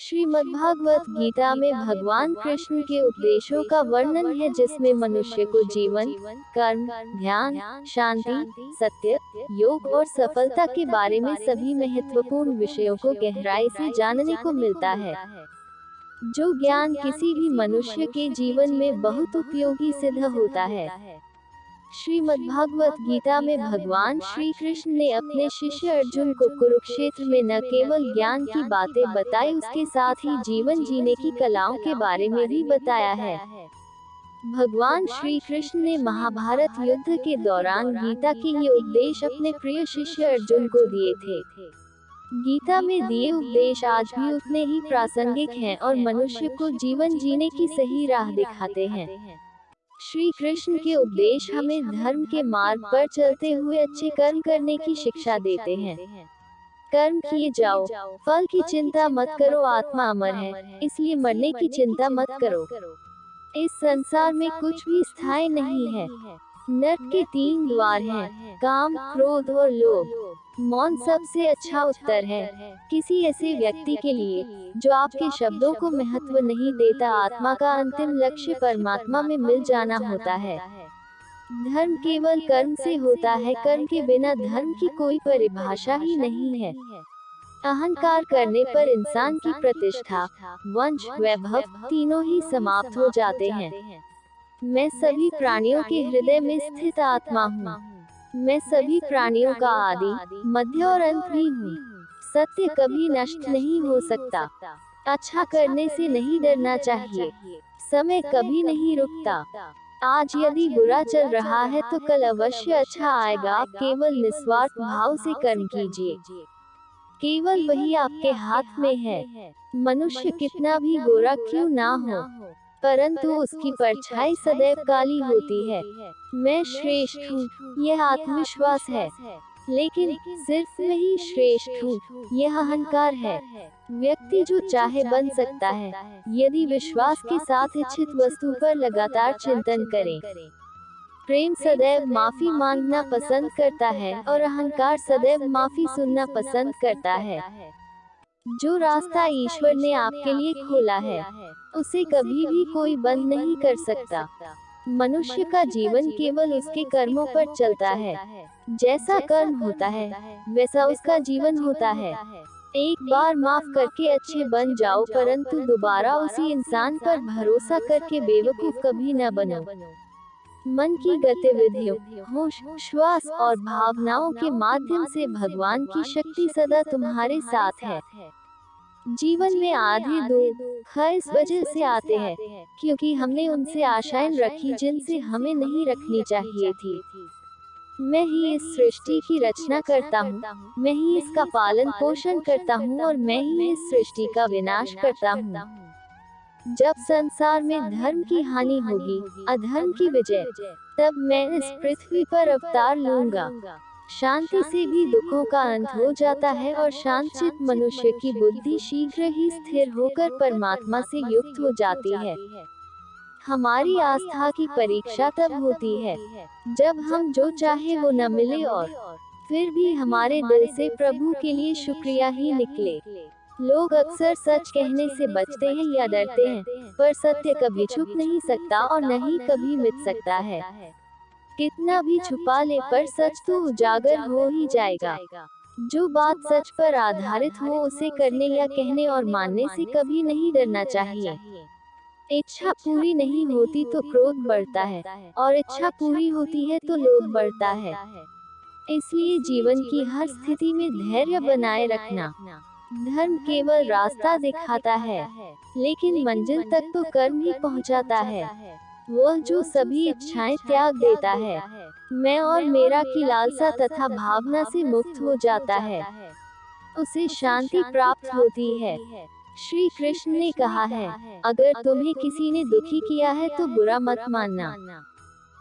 श्रीमद्भागवत गीता में भगवान कृष्ण के उपदेशों का वर्णन है जिसमें मनुष्य को जीवन, कर्म, ध्यान, शांति, सत्य, योग और सफलता के बारे में सभी महत्वपूर्ण विषयों को गहराई से जानने को मिलता है। जो ज्ञान किसी भी मनुष्य के जीवन में बहुत उपयोगी सिद्ध होता है। श्रीमद्भागवत गीता में भगवान श्री कृष्ण ने अपने शिष्य अर्जुन को कुरुक्षेत्र में न केवल ज्ञान की बातें बताई, उसके साथ ही जीवन जीने की कलाओं के बारे में भी बताया है। भगवान श्री कृष्ण ने महाभारत युद्ध के दौरान गीता के ये उपदेश अपने प्रिय शिष्य अर्जुन को दिए थे। गीता में दिए उपदेश आज भी उतने ही प्रासंगिक हैं और मनुष्य को जीवन जीने की सही राह दिखाते हैं। श्री कृष्ण के उपदेश हमें धर्म के मार्ग पर चलते हुए अच्छे कर्म करने की शिक्षा देते हैं। कर्म किए जाओ, फल की चिंता मत करो, आत्मा अमर है, इसलिए मरने की चिंता मत करो। इस संसार में कुछ भी स्थायी नहीं है। नर्क के 3 द्वार हैं, काम, क्रोध और लोभ। मौन सबसे अच्छा उत्तर है। किसी ऐसे व्यक्ति के लिए जो आपके शब्दों को महत्व नहीं देता, आत्मा का अंतिम लक्ष्य परमात्मा में मिल जाना होता है। धर्म केवल कर्म से होता है, कर्म के बिना धर्म की कोई परिभाषा ही नहीं है। अहंकार करने पर इंसान की प्रतिष्ठा, वंश, वैभव तीनों ही समाप्त हो जाते हैं। मैं सभी प्राणियों के हृदय में स्थित आत्मा हूँ। मैं सभी प्राणियों का आदि, मध्य और अंत भी हूँ। सत्य कभी नष्ट नहीं हो सकता। अच्छा करने से नहीं डरना चाहिए। समय कभी नहीं रुकता। आज यदि बुरा चल रहा है तो कल अवश्य अच्छा आएगा। आप केवल निस्वार्थ भाव से कर्म कीजिए। केवल वही आपके हाथ में है। मनुष्य कितना भी गोरा क्यों ना हो, परंतु उसकी परछाई सदैव काली होती है। मैं श्रेष्ठ हूँ, यह आत्मविश्वास है, लेकिन सिर्फ मैं ही श्रेष्ठ हूँ, यह अहंकार है। व्यक्ति जो चाहे बन सकता है, यदि विश्वास के साथ इच्छित वस्तु पर लगातार चिंतन करे। प्रेम सदैव माफी मांगना पसंद करता है और अहंकार सदैव माफी सुनना पसंद करता है। जो रास्ता ईश्वर ने आपके लिए खोला है, उसे कभी भी कोई बंद नहीं कर सकता। मनुष्य का जीवन केवल उसके कर्मों पर चलता है। जैसा कर्म होता है, वैसा उसका जीवन होता है। एक बार माफ करके अच्छे बन जाओ, परंतु दोबारा उसी इंसान पर भरोसा करके बेवकूफ कभी न बनो। मन की गतिविधियों, होश, श्वास और भावनाओं के माध्यम से भगवान की शक्ति सदा तुम्हारे साथ है। जीवन में आधे दुख इस वजह से आते हैं क्योंकि हमने उनसे आशाएं रखी जिनसे हमें नहीं रखनी चाहिए थी। मैं ही इस सृष्टि की रचना करता हूँ, मैं ही इसका पालन पोषण करता हूँ और मैं ही इस सृष्टि का विनाश करता हूँ। जब संसार में धर्म की हानि होगी, अधर्म की विजय, तब मैं इस पृथ्वी पर अवतार लूंगा। शांति से भी दुखों का अंत हो जाता है और शांतचित्त मनुष्य की बुद्धि शीघ्र ही स्थिर होकर परमात्मा से युक्त हो जाती है। हमारी आस्था की परीक्षा तब होती है जब हम जो चाहे वो न मिले और फिर भी हमारे दिल से प्रभु के लिए शुक्रिया ही निकले। लोग अक्सर सच कहने से बचते हैं या डरते हैं, पर सत्य कभी छुप नहीं सकता और न ही कभी मिट सकता है। कितना भी छुपा ले, पर सच तो उजागर हो ही जाएगा। जो बात सच पर आधारित हो उसे करने या कहने और मानने से कभी नहीं डरना चाहिए। इच्छा पूरी नहीं होती तो क्रोध बढ़ता है और इच्छा पूरी होती है तो लोभ बढ़ता है। इसलिए जीवन की हर स्थिति में धैर्य बनाए रखना। धर्म केवल रास्ता दिखाता है, लेकिन मंजिल तक तो कर्म ही पहुंचाता है। वह जो सभी इच्छाएं त्याग देता है, मैं और मेरा की लालसा तथा भावना से मुक्त हो जाता है, उसे शांति प्राप्त होती है। श्री कृष्ण ने कहा है, अगर तुम्हें किसी ने दुखी किया है तो बुरा मत मानना।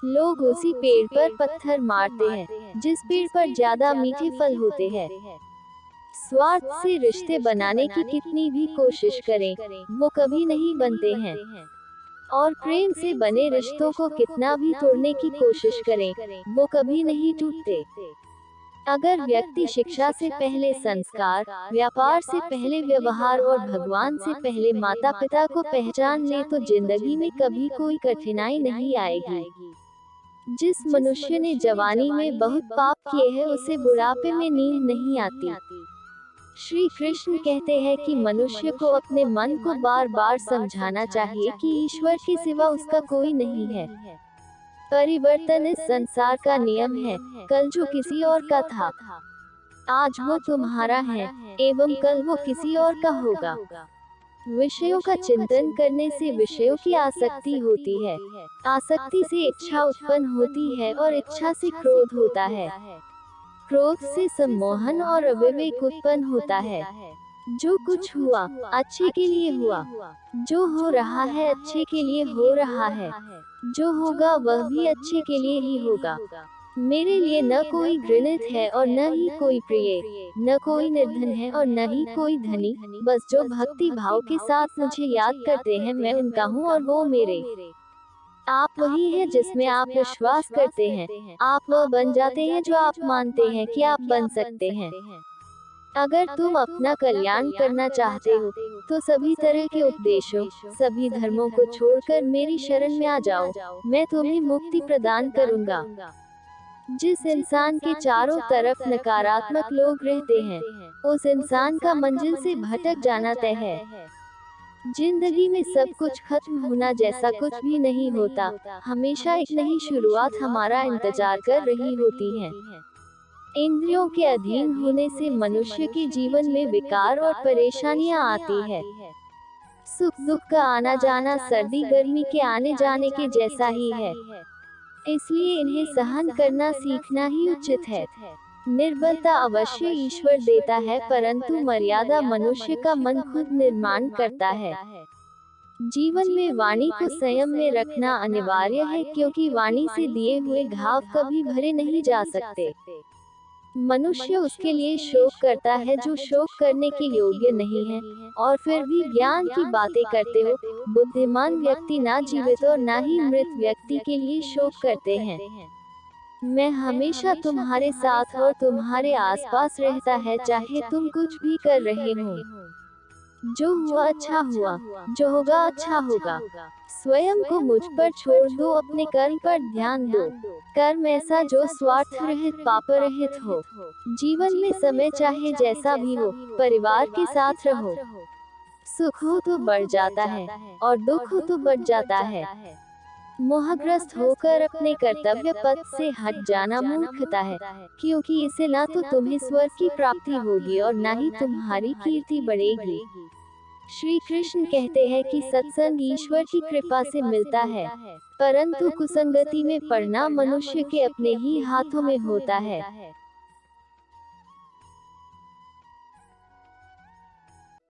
लोग उसी पेड़ पर पत्थर मारते हैं जिस पेड़ पर ज्यादा मीठे फल होते हैं। स्वार्थ से रिश्ते बनाने की कितनी भी कोशिश करें, वो कभी नहीं बनते हैं। और प्रेम से बने रिश्तों को कितना भी तोड़ने की कोशिश करें, वो कभी नहीं टूटते। अगर व्यक्ति शिक्षा से पहले संस्कार, व्यापार से पहले व्यवहार और भगवान से पहले माता पिता को पहचान ले तो जिंदगी में कभी कोई कठिनाई नहीं आएगी। जिस मनुष्य ने जवानी में बहुत पाप किए हैं उसे बुढ़ापे में नींद नहीं आती। श्री कृष्ण कहते हैं कि मनुष्य को अपने मन को बार बार समझाना चाहिए कि ईश्वर के सिवा उसका कोई नहीं है। परिवर्तन इस संसार का नियम है। कल जो किसी और का था, आज वो तुम्हारा है एवं कल वो किसी और का होगा। विषयों का चिंतन करने से विषयों की आसक्ति होती है। आसक्ति से इच्छा उत्पन्न होती है और इच्छा से क्रोध होता है। क्रोध से सम्मोहन और अविवेक उत्पन्न होता है। जो कुछ हुआ अच्छे के लिए हुआ, जो हो रहा है अच्छे के लिए हो रहा है, जो होगा वह भी अच्छे के लिए ही होगा। मेरे लिए न कोई घृणित है और न ही कोई प्रिय, न कोई निर्धन है और न ही कोई धनी। बस जो भक्ति भाव के साथ मुझे याद करते हैं मैं उनका हूँ और वो मेरे। आप वही है जिसमें आप विश्वास करते हैं। आप वह बन जाते हैं जो आप मानते हैं कि आप बन सकते हैं। अगर तुम अपना कल्याण करना चाहते हो तो सभी तरह के उपदेशों, सभी धर्मों को छोड़कर मेरी शरण में आ जाओ। मैं तुम्हें मुक्ति प्रदान करूंगा। जिस इंसान के चारों तरफ नकारात्मक लोग रहते हैं, उस इंसान का मंजिल से भटक जाना तय है। जिंदगी में सब कुछ खत्म होना जैसा कुछ भी नहीं होता। हमेशा एक नई शुरुआत हमारा इंतजार कर रही होती है। इंद्रियों के अधीन होने से मनुष्य के जीवन में विकार और परेशानियां आती है। सुख दुख का आना जाना सर्दी गर्मी के आने जाने के जैसा ही है। इसलिए इन्हें सहन करना सीखना ही उचित है। निर्बलता अवश्य ईश्वर देता है, परंतु मर्यादा मनुष्य का मन खुद निर्माण करता है। जीवन में वाणी को संयम में रखना अनिवार्य है, क्योंकि वाणी से दिए हुए घाव कभी भरे नहीं जा सकते। मनुष्य उसके लिए शोक करता है जो शोक करने के योग्य नहीं है, और फिर भी ज्ञान की बातें करते हो। बुद्धिमान व्यक्ति ना जीवित और ना ही मृत व्यक्ति के लिए शोक करते हैं। मैं हमेशा तुम्हारे साथ और तुम्हारे आसपास रहता है, चाहे तुम कुछ भी कर रहे हो। जो हुआ अच्छा हुआ, जो होगा अच्छा होगा। स्वयं को मुझ पर छोड़ दो, अपने कर्म पर ध्यान दो। कर्म ऐसा जो स्वार्थ रहित पाप रहित हो। जीवन में समय चाहे जैसा भी हो, परिवार के साथ रहो। सुख हो तो बढ़ जाता है और दुख हो तो बढ़ जाता है। मोहग्रस्त होकर अपने कर्तव्य पथ से हट जाना मूर्खता है, क्योंकि इसे ना तो तुम्हें स्वर्ग की प्राप्ति होगी और ना ही तुम्हारी कीर्ति बढ़ेगी। श्री कृष्ण कहते हैं कि सत्संग ईश्वर की कृपा से मिलता है, परंतु कुसंगति में पड़ना मनुष्य के अपने ही हाथों में होता है।